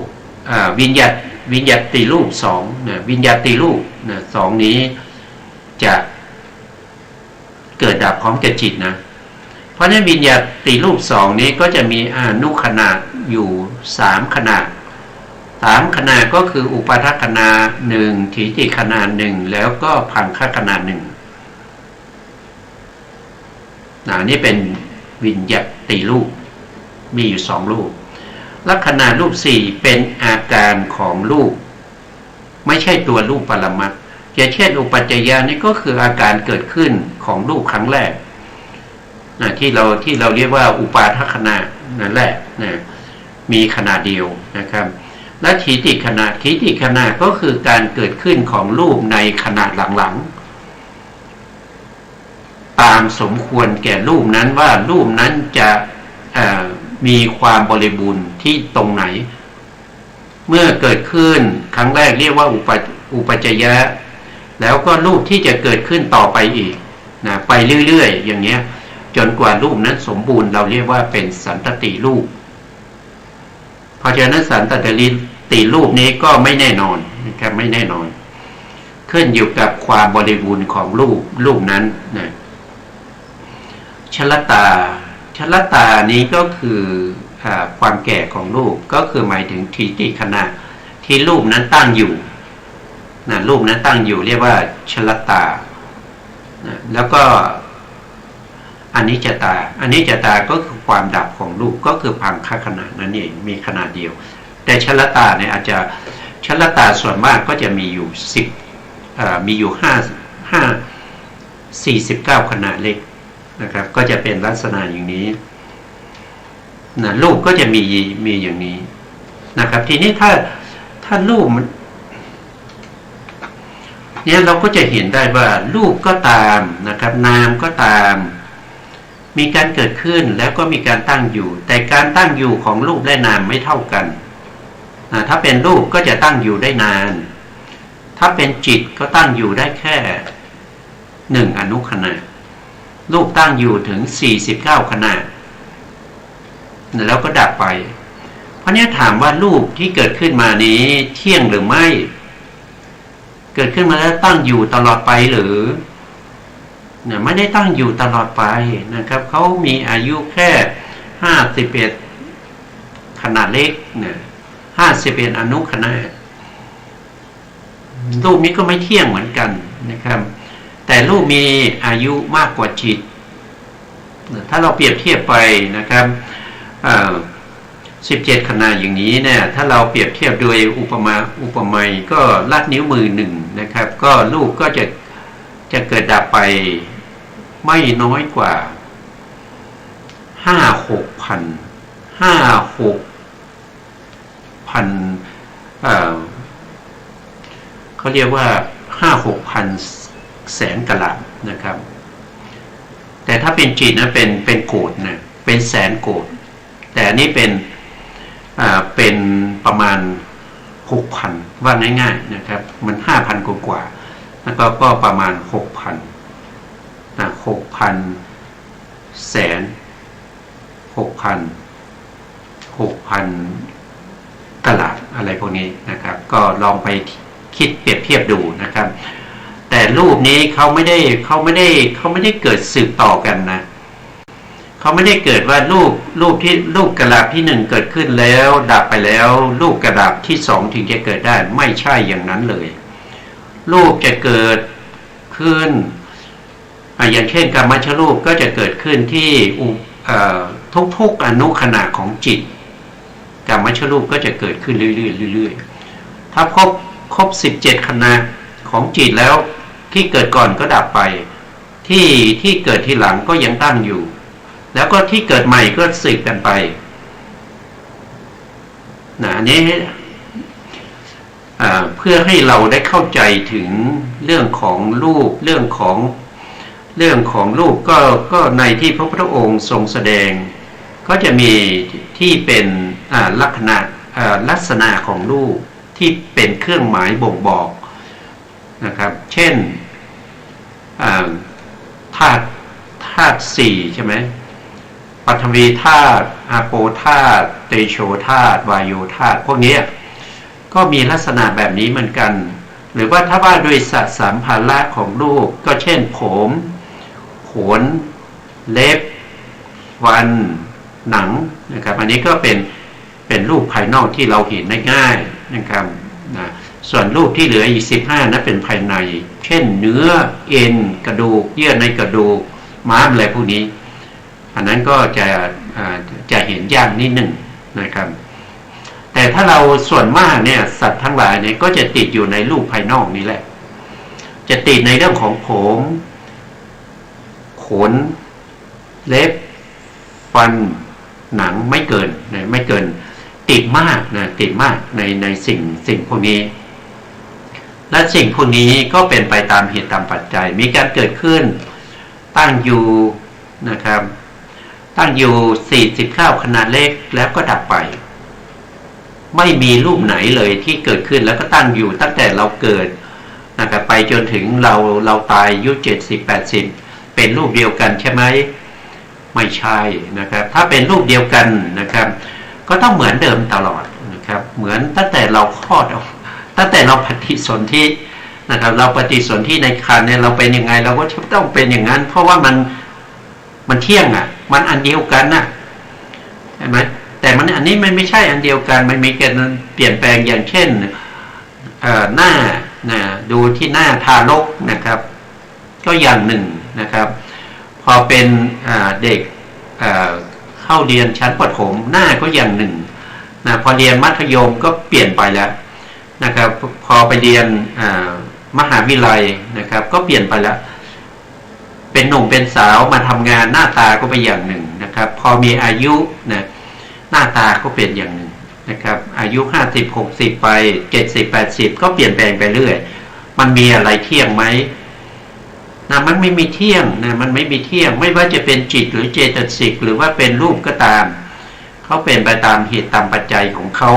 วิญญัติรูป2นะวิญญัติรูปนะ2นี้จะเกิดดับพร้อมกับจิตนะเพราะฉะนั้นวิญญัติรูป2นี้ก็จะมีอนุขณะอยู่3ขณะ3ขณะก็คืออุปาทขณะ1ถีติขณะ1แล้วก็พังคขณะ1นี่เป็นวิญญัติรูปมีอยู่2รูปลักขณะรูป4เป็นอาการของรูปไม่ใช่ตัวรูปปรมัตถ์เช่นอุปัจจยานี่ก็คืออาการเกิดขึ้นของรูปครั้งแรกที่เราเรียกว่าอุปาทขณะนั่นแหละนะมีขณะเดียวนะครับและถีติขณะก็คือการเกิดขึ้นของรูปในขณะหลังๆตามสมควรแก่รูปนั้นว่ารูปนั้นจะมีความบริบูรณ์ที่ตรงไหนเมื่อเกิดขึ้นครั้งแรกเรียกว่าอุปัจจยะแล้วก็รูปที่จะเกิดขึ้นต่อไปอีกนะไปเรื่อยๆอย่างเงี้ยจนกว่ารูปนั้นสมบูรณ์เราเรียกว่าเป็นสันตติรูปเพราะฉะนั้นสันตติรูปนี้ก็ไม่แน่นอนนะครับไม่แน่นอนขึ้นอยู่กับความบริบูรณ์ของรูปนั้นนะชลตานี้ก็คือความแก่ของรูปก็คือหมายถึงถีติขณะที่รูปนั้นตั้งอยู่นะรูปนั้นตั้งอยู่เรียกว่าชลตานะแล้วก็อนิจจตาก็คือความดับของรูปก็คือพังคขณะนั่นเองมีขนาดเดียวแต่ชลตาเนี่ยอาจจะชลตาส่วนมากก็จะมีอยู่มีอยู่49ขณะเล็กนะครับก็จะเป็นลักษณะอย่างนี้นะรูปก็จะมีอย่างนี้นะครับทีนี้ถ้ารูปเนี่ยเราก็จะเห็นได้ว่ารูปก็ตามนะครับนามก็ตามมีการเกิดขึ้นแล้วก็มีการตั้งอยู่แต่การตั้งอยู่ของรูปและนามไม่เท่ากันถ้าเป็นรูปก็จะตั้งอยู่ได้นานถ้าเป็นจิตก็ตั้งอยู่ได้แค่1อนุขณะรูปตั้งอยู่ถึง49ขณะแล้วก็ดับไปเพราะนี้ถามว่ารูปที่เกิดขึ้นมานี้เที่ยงหรือไม่เกิดขึ้นมาแล้วตั้งอยู่ตลอดไปหรือไม่ได้ตั้งอยู่ตลอดไปนะครับเขามีอายุแค่51ขนาดเล็กนะ 51อนุคณะรูปนี้ก็ไม่เที่ยงเหมือนกันนะครับแต่รูปมีอายุมากกว่าจิตถ้าเราเปรียบเทียบไปนะครับ17ขณะอย่างนี้เนี่ยถ้าเราเปรียบเทียบโดยอุปไมยก็ลัดนิ้วมือหนึ่งนะครับก็รูปก็จะเกิดดับไปไม่น้อยกว่า5-6 พันเขาเรียกว่า5-6 พันแสนกะลัดนะครับแต่ถ้าเป็นจิตนะเป็นโกฏนะเป็นแสนโกฏแต่อันนี้เป็นประมาณ 6,000 ว่าง่ายๆนะครับมัน 5,000 กว่าแล้วก็ประมาณ 6,000 นะ 6,000 แสน 6,000 กะลัดอะไรพวกนี้นะครับก็ลองไปคิดเปรียบเทียบดูนะครับแต่รูปนี้เขาไม่ได้เกิดสืบต่อกันนะเขาไม่ได้เกิดว่ารูปกระดาษที่1เกิดขึ้นแล้วดับไปแล้วรูปกระดาษที่2ถึงจะเกิดได้ไม่ใช่อย่างนั้นเลยรูปจะเกิดขึ้นอย่างเช่นกามชรูปก็จะเกิดขึ้นที่ทุกๆอนุขณะของจิตกามชรูปก็จะเกิดขึ้นเรื่อยๆถ้าครบ17ขณะของจิตแล้วที่เกิดก่อนก็ดับไปที่เกิดทีหลังก็ยังตั้งอยู่แล้วก็ที่เกิดใหม่ก็สึกกันไปนะอันนี้เพื่อให้เราได้เข้าใจถึงเรื่องของรูปเรื่องของรูปก็ในที่พระพุทธองค์ทรงแสดงก็จะมีที่เป็นลักษณะของรูปที่เป็นเครื่องหมายบ่งบอกนะครับเช่นธาตุ4ใช่ไหมปฐวีธาตุอาโปธาตุเตโชธาตุวายโยธาตุพวกนี้ก็มีลักษณะแบบนี้เหมือนกันหรือว่าถ้าว่าโดยสัมภาระของรูปก็เช่นผมขนเล็บฟันหนังนะครับอันนี้ก็เป็นรูปภายนอกที่เราเห็นได้ง่ายนะครับนะส่วนรูปที่เหลืออีก15นั้นเป็นภายในเช่นเนื้อเอ็นกระดูกเยื่อในกระดูกม้ามอะไรพวกนี้อันนั้นก็จะเห็นยากนิดหนึ่งนะครับแต่ถ้าเราส่วนมากเนี่ยสัตว์ทั้งหลายเนี่ยก็จะติดอยู่ในรูปภายนอกนี้แหละจะติดในเรื่องของผมขนเล็บฟันหนังไม่เกินติดมากนะติดมากในสิ่งพวกนี้และสิ่งพวกนี้ก็เป็นไปตามเหตุตามปัจจัยมีการเกิดขึ้นตั้งอยู่นะครับตั้งอยู่49ขนาดเล็กแล้วก็ดับไปไม่มีรูปไหนเลยที่เกิดขึ้นแล้วก็ตั้งอยู่ตั้งแต่เราเกิดนะครับไปจนถึงเราตายอายุ70-80เป็นรูปเดียวกันใช่ไหมไม่ใช่นะครับถ้าเป็นรูปเดียวกันนะครับก็ต้องเหมือนเดิมตลอดนะครับเหมือนตั้งแต่เราคลอดออกตั้งแต่เราปฏิสนธินะครับเราปฏิสนธิในครรภ์เนี่ยเราเป็นยังไงเราก็ต้องเป็นอย่างนั้นเพราะว่ามันเที่ยงอ่ะมันอันเดียวกันน่ะใช่ไหมแต่มันอันนี้มันไม่ใช่อันเดียวกันมันมีการเปลี่ยนแปลงอย่างเช่นหน้าดูที่หน้าทารกนะครับก็อย่างหนึ่งนะครับพอเป็นเด็กเข้าเรียนชั้นประถมหน้าก็อย่างหนึ่งนะพอเรียนมัธยมก็เปลี่ยนไปแล้วนะครับพอไปเรียนมหาวิทยาลัยนะครับก็เปลี่ยนไปแล้วเป็นหนุ่มเป็นสาวมาทำงานหน้าตาก็ไปอย่างหนึ่งนะครับพอมีอายุนะหน้าตาก็เป็นอย่างหนึ่งนะครับอายุ50-60ไป70-80ก็เปลี่ยนแปลงไปเรื่อยมันมีอะไรเที่ยงไหมนะมันไม่มีเที่ยงนะมันไม่มีเที่ยงไม่ว่าจะเป็นจิตหรือเจตสิกหรือว่าเป็นรูปก็ตามเขาเป็นไปตามเหตุตามปัจจัยของเขา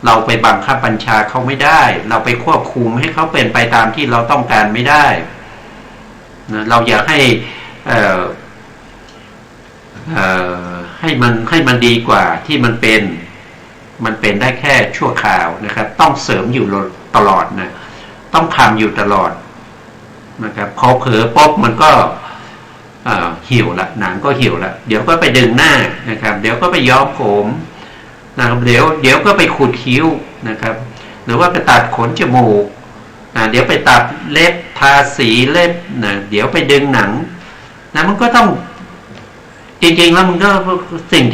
เราไปบังคับบัญชาเขาไม่ได้เราไปควบคุมให้เขาเป็นไปตามที่เราต้องการไม่ได้นะเราอยากให้มันดีกว่าที่มันเป็นได้แค่ชั่วคราวนะครับต้องเสริมอยู่ตลอดนะต้องทำอยู่ตลอดนะครับพอเผลอป๊บมันก็เหี่ยวละหนังก็เหี่ยวละเดี๋ยวก็ไปดึงหน้านะครับเดี๋ยวก็ไปย้อมผม นะครับเดี๋ยวก็ไปขูดคิ้วนะครับหรือว่าไปตัดขนจมูกเดี๋ยวไปตัดเล็บทาสีเล็บนะเดี๋ยวไปดึงหนังนะมันก็ต้องจริงๆแล้วมันก็สิ่ง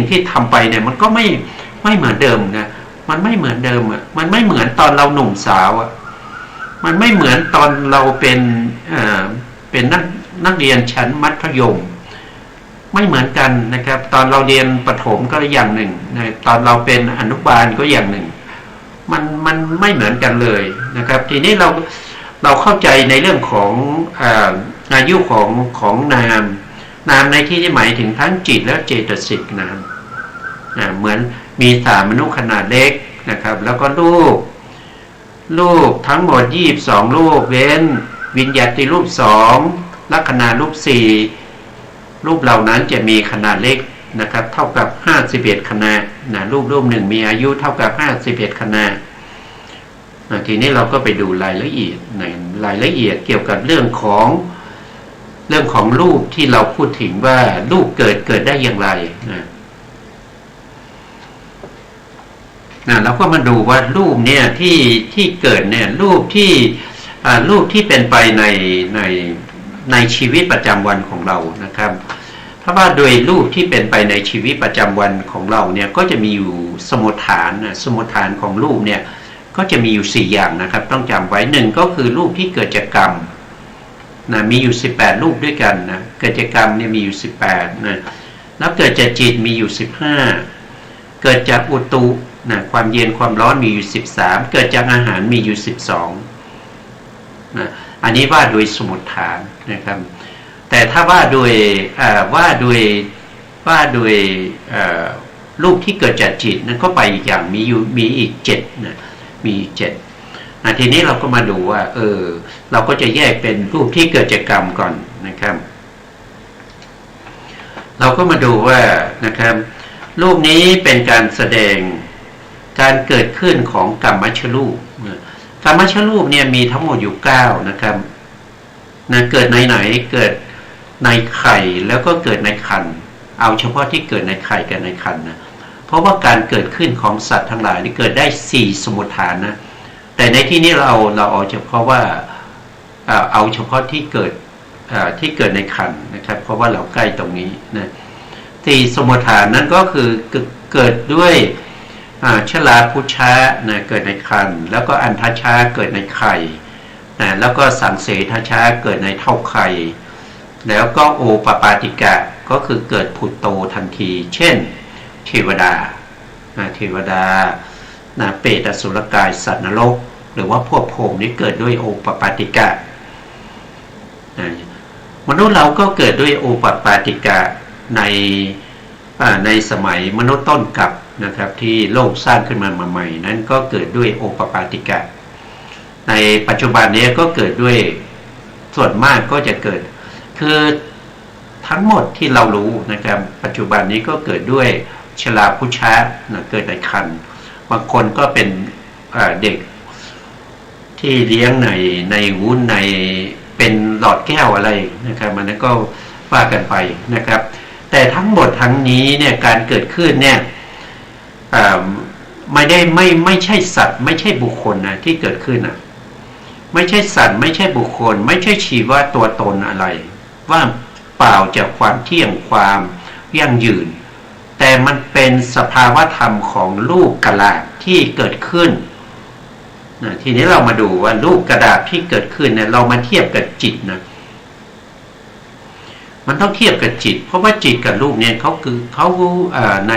ที่ทำไปเนี่ยมันก็ไม่เหมือนเดิมนะมันไม่เหมือนเดิมอ่ะมันไม่เหมือนตอนเราหนุ่มสาวอ่ะมันไม่เหมือนตอนเราเป็นนักเรียนชั้นมัธยมไม่เหมือนกันนะครับตอนเราเรียนประถมก็อย่างหนึ่งนะตอนเราเป็นอนุบาลก็อย่างหนึ่งมันไม่เหมือนกันเลยนะครับทีนี้เราเข้าใจในเรื่องของอายุของนามในที่นี้หมายถึงทั้งจิตและเจตสิกนามเหมือนมีสามอนุขนาดเล็กนะครับแล้วก็รูปทั้งหมด22รูปเว้นวิญญาติรูป2ลักขณะรูป4รูปเหล่านั้นจะมีขนาดเล็กนะครับเท่ากับ51ขณะนะรูปหนึ่งมีอายุเท่ากับ51ขณะทีนี้เราก็ไปดูรายละเอียดในรายละเอียดเกี่ยวกับเรื่องของรูปที่เราพูดถึงว่ารูปเกิดได้อย่างไรนะเราก็มาดูว่ารูปเนี่ยที่เกิดเนี่ยรูปที่เป็นไปในชีวิตประจำวันของเรานะครับถ้าว่าโดยรูปที่เป็นไปในชีวิตประจำวันของเราเนี่ยก็จะมีอยู่สมุฏฐานของรูปเนี่ยก็จะมีอยู่4อย่างนะครับต้องจำไว้1ก็คือรูปที่เกิดจากกรรมนะมีอยู่18รูปด้วยกันนะเกิดจากกรรมเนี่ยมีอยู่18นะแล้วเกิดจากจิตมีอยู่15เกิดจากอุตุนะความเย็นความร้อนมีอยู่13เกิดจากอาหารมีอยู่12นะอันนี้ว่าโดยสมุฏฐานนะครับแต่ถ้าว่าโดยรูปที่เกิดจากจิตนั้นก็ไปอีกอย่างมีอีก7นะมีอีก7ทีนี้เราก็มาดูว่าเราก็จะแยกเป็นรูปที่เกิดจากกรรมก่อนนะครับเราก็มาดูว่านะครับรูปนี้เป็นการแสดงการเกิดขึ้นของกรรมชรูปกรรมชรูปเนี่ยมีทั้งหมดอยู่9นะครับเกิดไหนเกิดในไข่แล้วก็เกิดในครรภ์เอาเฉพาะที่เกิดในไข่กับในครรภ์นะเพราะว่าการเกิดขึ้นของสัตว์ทั้งหลายนี่เกิดได้4สมุฏฐานนะแต่ในที่นี้เราเอาเฉพาะว่าเอาเฉพาะที่เกิดในครรภ์นะครับเพราะว่าเราใกล้ตรงนี้นะ4สมุฏฐานนั้นก็คือเกิดด้วยชลาพุชะนะเกิดในครรภ์แล้วก็อันทชาเกิดในไข่นะแล้วก็สังเสทชาเกิดในเท่าไข่แล้วก็โอปปาติกะก็คือเกิดผุดโตทันทีเช่นเทวดาเปรตอสุรกายสัตว์นรกหรือว่าพวกพรหมนี่เกิดด้วยโอปปาติกะมนุษย์เราก็เกิดด้วยโอปปาติกะในสมัยมนุษย์ต้นกลับนะครับที่โลกสร้างขึ้นมาใหม่นั้นก็เกิดด้วยโอปปาติกะในปัจจุบันนี้ก็เกิดด้วยส่วนมากก็จะเกิดคือทั้งหมดที่เรารู้นะครับปัจจุบันนี้ก็เกิดด้วยชลาพุชะเกิดในครรภ์บางคนก็เป็นเด็กที่เลี้ยงในวุ้นในเป็นหลอดแก้วอะไรนะครับมันก็ว่ากันไปนะครับแต่ทั้งหมดทั้งนี้เนี่ยการเกิดขึ้นเนี่ยไม่ใช่สัตว์ไม่ใช่บุคคลนะที่เกิดขึ้นนะไม่ใช่สัตว์ไม่ใช่บุคคลไม่ใช่ชีวะตัวตนอะไรว่าเปล่าจากความเที่ยงความยั่งยืนแต่มันเป็นสภาวะธรรมของลูกกระดาษที่เกิดขึ้นนะทีนี้เรามาดูว่าลูกกระดาษที่เกิดขึ้นเนี่ยเรามาเทียบกับจิตนะมันต้องเทียบกับจิตเพราะว่าจิตกับรูปเนี่ยเขาใน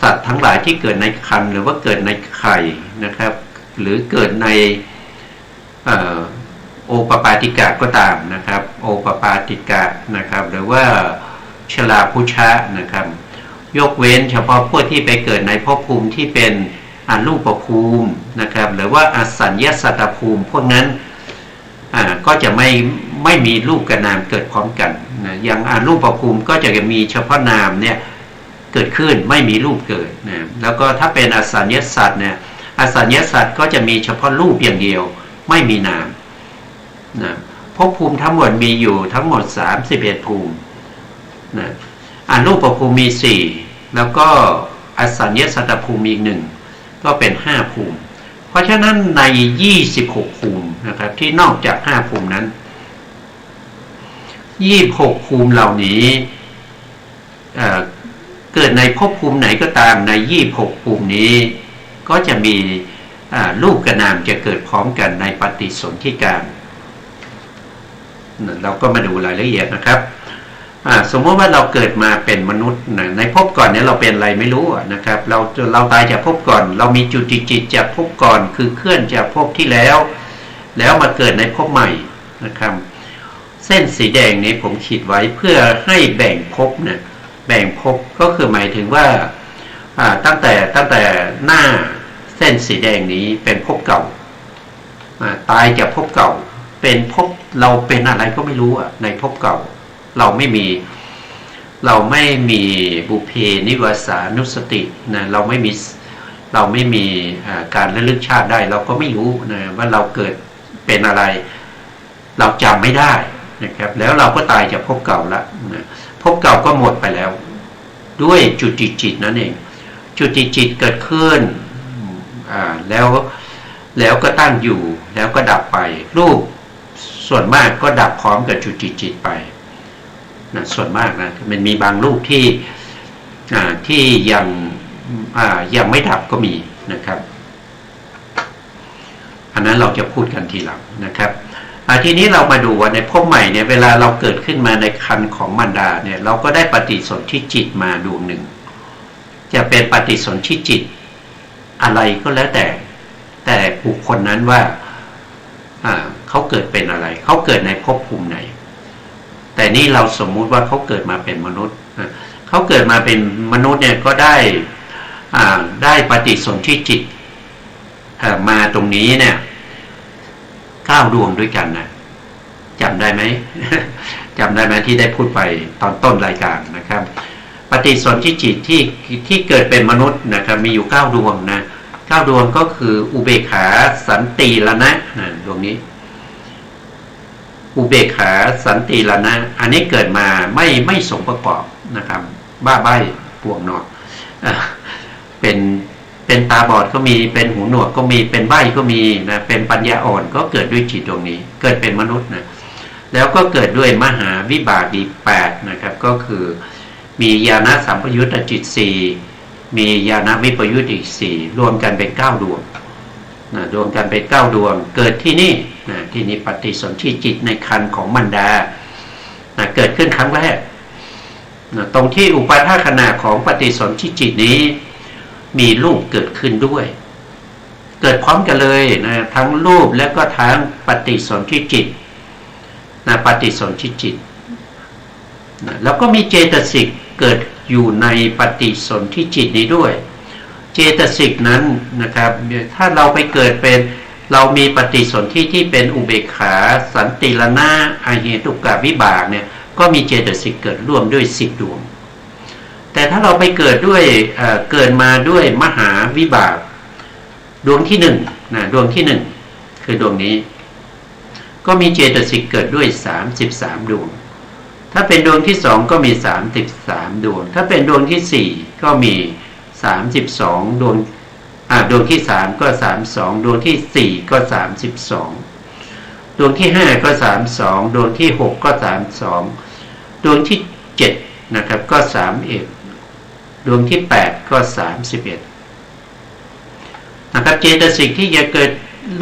สัตว์ทั้งหลายที่เกิดในครรภ์หรือว่าเกิดในไข่นะครับหรือเกิดในโอปปาติกะก็ตามนะครับโอปปาติกะนะครับหรือว่าชลาพุชะนะครับยกเว้นเฉพาะพวกที่ไปเกิดในภพภูมิที่เป็นอรูปภูมินะครับหรือว่าอสัญญสัตตภูมิพวกนั้นก็จะไม่มีรูปกับนามเกิดพร้อมกันนะอย่างอรูปภูมิก็จะมีเฉพาะนามเนี่ยเกิดขึ้นไม่มีรูปเกิดนะแล้วก็ถ้าเป็นอสัญญสัตว์เนี่ยอสัญญสัตว์ก็จะมีเฉพาะรูปอย่างเดียวไม่มีนามนะภพภูมิทั้งหมดมีอยู่ทั้งหมด31ภูมินะอรูปภูมิมี4 แล้วก็อสัญญสัตตภูมิอีกหนึ่งก็เป็น5ภูมิเพราะฉะนั้นใน26ภูมินะครับที่นอกจาก5ภูมินั้น26ภูมิเหล่านี้เกิดในภพภูมิไหนก็ตามใน26ภูมินี้ก็จะมีรูปกับนามจะเกิดพร้อมกันในปฏิสนธิการเราก็มาดูรายละเอียดนะครับสมมติว่าเราเกิดมาเป็นมนุษย์ในภพก่อนเนี่ยเราเป็นอะไรไม่รู้นะครับเราตายจากภพก่อนเรามีจุติจิตจากภพก่อนคือเคลื่อนจากภพที่แล้วมาเกิดในภพใหม่นะครับเส้นสีแดงนี้ผมขีดไว้เพื่อให้แบ่งภพเนี่ยแบ่งภพก็คือหมายถึงว่าตั้งแต่หน้าเส้นสีแดงนี้เป็นภพเก่าตายจากภพเก่าเป็นภพเราเป็นอะไรก็ไม่รู้ในภพเก่าเราไม่มีบุพเพนิวาสานุสตินะเราไม่มีการระลึกชาติได้เราก็ไม่รู้นะว่าเราเกิดเป็นอะไรเราจำไม่ได้นะครับแล้วเราก็ตายจากภพเก่าแล้วนะภพเก่าก็หมดไปแล้วด้วยจุติจิตนั่นเองจุติจิตเกิดขึ้นแล้วก็ตั้งอยู่แล้วก็ดับไปรูปส่วนมากก็ดับพร้อมกับจุติจิตไปนะส่วนมากนะมันมีบางรูปที่ยังไม่ดับก็มีนะครับอันนั้นเราจะพูดกันทีหลังนะครับทีนี้เรามาดูว่าในภพใหม่เนี่ยเวลาเราเกิดขึ้นมาในครรภ์ของมารดาเนี่ยเราก็ได้ปฏิสนธิจิตมาดวงหนึ่งจะเป็นปฏิสนธิจิตอะไรก็แล้วแต่บุคคลนั้นว่าเขาเกิดเป็นอะไรเขาเกิดในภพภูมิไหนแต่นี่เราสมมุติว่าเขาเกิดมาเป็นมนุษย์เขาเกิดมาเป็นมนุษย์เนี่ยก็ได้ปฏิสนธิจิตมาตรงนี้เนี่ย9 ดวงด้วยกันนะจำได้ไหม จำได้ไหมที่ได้พูดไปตอนต้นรายการนะครับปฏิสนธิจิตที่เกิดเป็นมนุษย์นะครับมีอยู่9 ดวงนะ9 ดวงก็คืออุเบกขาสันติรณะดวงนี้อุเบกขาสันติรณะอันนี้เกิดมาไม่สมประกอบนะครับบ้าใบ้ป่วงนอนเป็นตาบอดก็มีเป็นหูหนวกก็มีเป็นใบ้ก็มีนะเป็นปัญญาอ่อนก็เกิดด้วยจิตดวงนี้เกิดเป็นมนุษย์นะแล้วก็เกิดด้วยมหาวิบากอีก8นะครับก็คือมีญาณสัมปยุตตจิต4มีญาณวิปยุตติอีก4รวมกันเป็น9 ดวงนะรวมกันเป็น9 ดวงเกิดที่นี่นะที่นี่ปฏิสนธิจิตในครรภ์ของมารดานะเกิดขึ้นครั้งแรกนะตรงที่อุปาทขณะของปฏิสนธิจิตนี้มีรูปเกิดขึ้นด้วยเกิดพร้อมกันเลยนะทั้งรูปและก็ทั้งปฏิสนธิจิตนะปฏิสนธิจิตนะแล้วก็มีเจตสิกเกิดอยู่ในปฏิสนธิจิตนี้ด้วยเจตสิกนั้นนะครับถ้าเราไปเกิดเป็นเรามีปฏิสนธิที่เป็นอุเบกขาสันติรณะอเหตุกะวิบากเนี่ยก็มีเจตสิกเกิดร่วมด้วย10 ดวงแต่ถ้าเราไปเกิดเกิดมาด้วยมหาวิบากดวงที่1นะดวงที่1คือดวงนี้ก็มีเจตสิกเกิดด้วย33 ดวงถ้าเป็นดวงที่2ก็มี33 ดวงถ้าเป็นดวงที่4ก็มี32 ดวงดวงที่3ก็32ดวงที่4ก็32ดวงที่5ก็32ดวงที่6ก็32ดวงที่7นะครับก็31ดวงที่8ก็31นะครับเจตสิกที่จะเกิด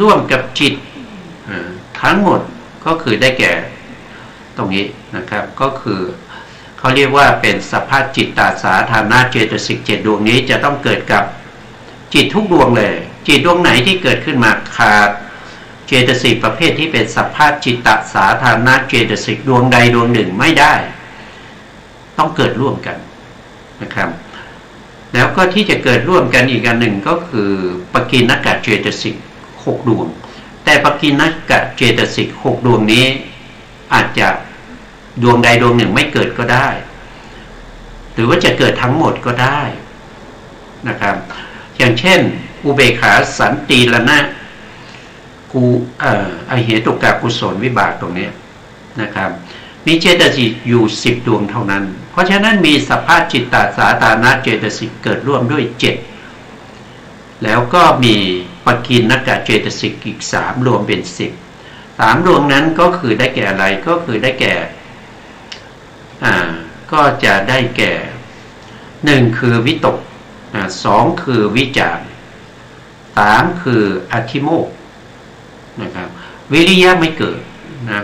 ร่วมกับจิตทั้งหมดก็คือได้แก่ตรงนี้นะครับก็คือเขาเรียกว่าเป็นสภาพจิตตสาธารณเจตสิก7 ดวงนี้จะต้องเกิดกับจิตทุกดวงเลยจิตดวงไหนที่เกิดขึ้นมาขาดเจตสิกประเภทที่เป็นสภาพจิตตสาธารณเจตสิกดวงใดดวงหนึ่งไม่ได้ต้องเกิดร่วมกันนะครับแล้วก็ที่จะเกิดร่วมกันอีกอันหนึ่งก็คือปกิณกะเจตสิก6 ดวงแต่ปกิณกะเจตสิก6 ดวงนี้อาจจะดวงใดดวงหนึ่งไม่เกิดก็ได้หรือว่าจะเกิดทั้งหมดก็ได้นะครับอย่างเช่นอุเบกขาสันติรณะอเหตุกะกุศลวิบากตรงนี้นะครับมีเจตสิกอยู่10 ดวงเท่านั้น เพราะฉะนั้นมีสภาพจิตตสาธารณเจตสิกเกิดร่วมด้วย7แล้วก็มีปกิณกเจตสิกอีก3รวมเป็น10 3ดวงนั้นก็คือได้แก่อะไรก็คือได้แก่ก็จะได้แก่1คือวิตก2คือวิจาร3คืออธิโมกข์นะครับวิริยะไม่เกิด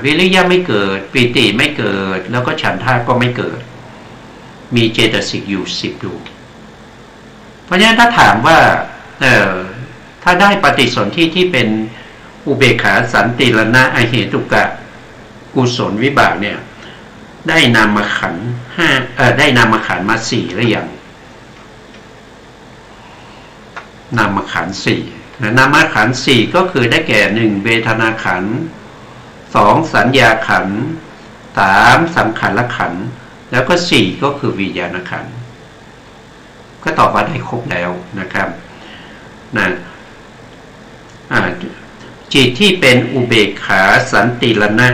วิริยะไม่เกิดปิติไม่เกิดแล้วก็ฉันทะก็ไม่เกิดมีเจตสิกอยู่10ดวงเพราะฉะนั้นถ้าถามว่าถ้าได้ปฏิสนธิที่เป็นอุเบกขาสันติรณะอเหตุกะกุศลวิบากเนี่ยได้นามขันธ์ได้นามขันธ์มา4หรือยังนามขันธ์4นามขันธ์4ก็คือได้แก่1เวทนาขันธ์2สัญญาขันธ์3สังขารขันธ์แล้วก็4ก็คือวิญญาณขันธ์ก็ตอบว่าได้ครบแล้วนะครับจิตที่เป็นอุเบกขาสันติรณะ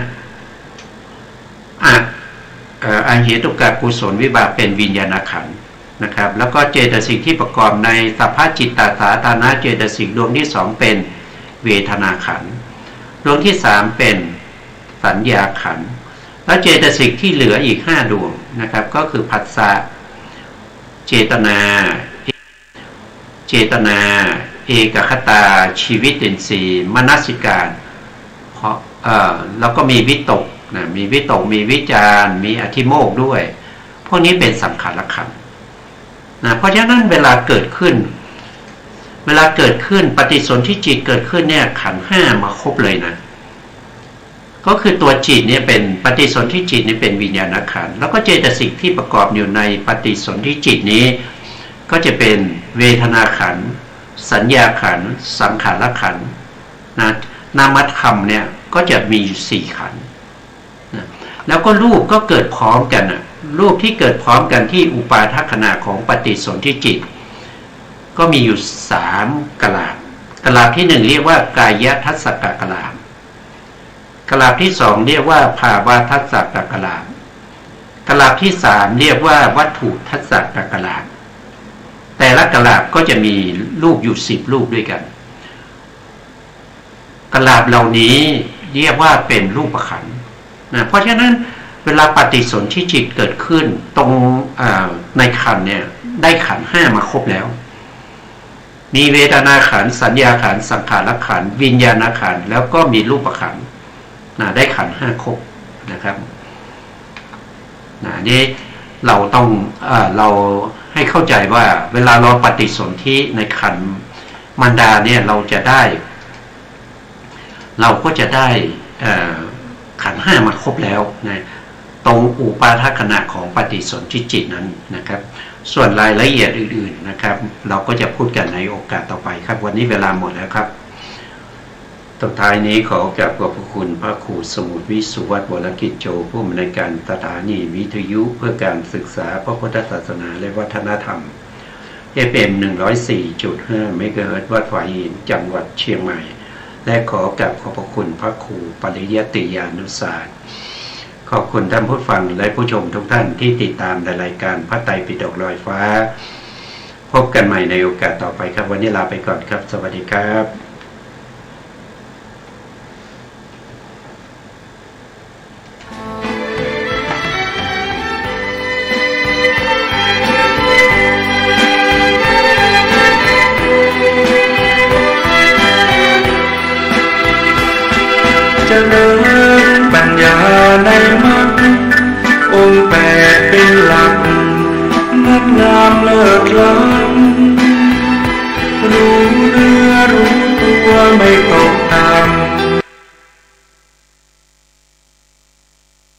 อเหตุกะกุศลวิบากเป็นวิญญาณขันธ์นะครับแล้วก็เจตสิกที่ประกอบในสภาพจิตตสาธารณเจตสิกดวงที่2เป็นเวทนาขันธ์ดวงที่3เป็นสัญญาขันธ์แล้วเจตสิกที่เหลืออีก5ดวงนะครับก็คือผัสสะเจตนาเอกคตาชีวิตินทรีย์มนสิการเพราะแล้วก็มีวิตกมีวิตกมีวิจารมีอธิโมกข์ด้วยพวกนี้เป็นสังขารขันธ์เพราะฉะนั้นเวลาเกิดขึ้นปฏิสนธิจิตเกิดขึ้นเนี่ยขันธ์5มาครบเลยนะก็คือตัวจิตเนี่ยเป็นปฏิสนธิจิตนี่เป็นวิญญาณขันธ์แล้วก็เจตสิกที่ประกอบอยู่ในปฏิสนธิจิตนี้ก็จะเป็นเวทนาขันธ์สัญญาขันธ์สังขารขันธ์นามธรรมเนี่ยก็จะมีอยู่4ขันธ์แล้วก็รูปก็เกิดพร้อมกันรูปที่เกิดพร้อมกันที่อุปาทขณะของปฏิสนธิจิตก็มีอยู่3กลาภกลาภที่1เรียกว่ากายทัสสกกลาภกลาภที่2เรียกว่าภาวะทัสสกกลาภกลาภที่3เรียกว่าวัตถุทัสสกกลาภแต่ละกลาภก็จะมีรูปอยู่10รูปด้วยกันกลาภเหล่านี้เรียกว่าเป็นรูปขันธ์เพราะฉะนั้นเวลาปฏิสนธิจิตเกิดขึ้นตรงในขันธ์เนี่ยได้ขันธ์5มาครบแล้วมีเวทนาขันธ์สัญญาขันธ์สังขารขันธ์วิญญาณขันธ์แล้วก็มีรูปขันธ์ได้ขันธ์5ครบนะครับนี่เราต้องเราให้เข้าใจว่าเวลาเราปฏิสนธิในขันธ์มารดาเนี่ยเราก็จะได้ขันธ์5มาครบแล้วนะตรงอุปาทขณะของปฏิสนธิจิตนั้นนะครับส่วนรายละเอียดอื่นๆนะครับเราก็จะพูดกันในโอกาสต่อไปครับวันนี้เวลาหมดแล้วครับสุดท้ายนี้ขอกราบขอบพระคุณพระครูสมุทรวิสุวัฒน์วรกิจโจผู้อำนวยการสถานีวิทยุเพื่อการศึกษาพระพุทธศาสนาและวัฒนธรรม FM 104.5 เมกะเฮิรตซ์วัดฝายหินจังหวัดเชียงใหม่และขอกราบขอบพระคุณพระครูปริยัติยานุศาสตร์ขอบคุณท่านผู้ฟังและผู้ชมทุกท่านที่ติดตามในรายการพระไตรปิฎกลอยฟ้าพบกันใหม่ในโอกาสต่อไปครับวันนี้ลาไปก่อนครับสวัสดีครับเจริญปัญญาในมรรคองค์8เป็นหลักงดงามเลิศล้ำรู้เนื้อรู้ตัวไม่ตก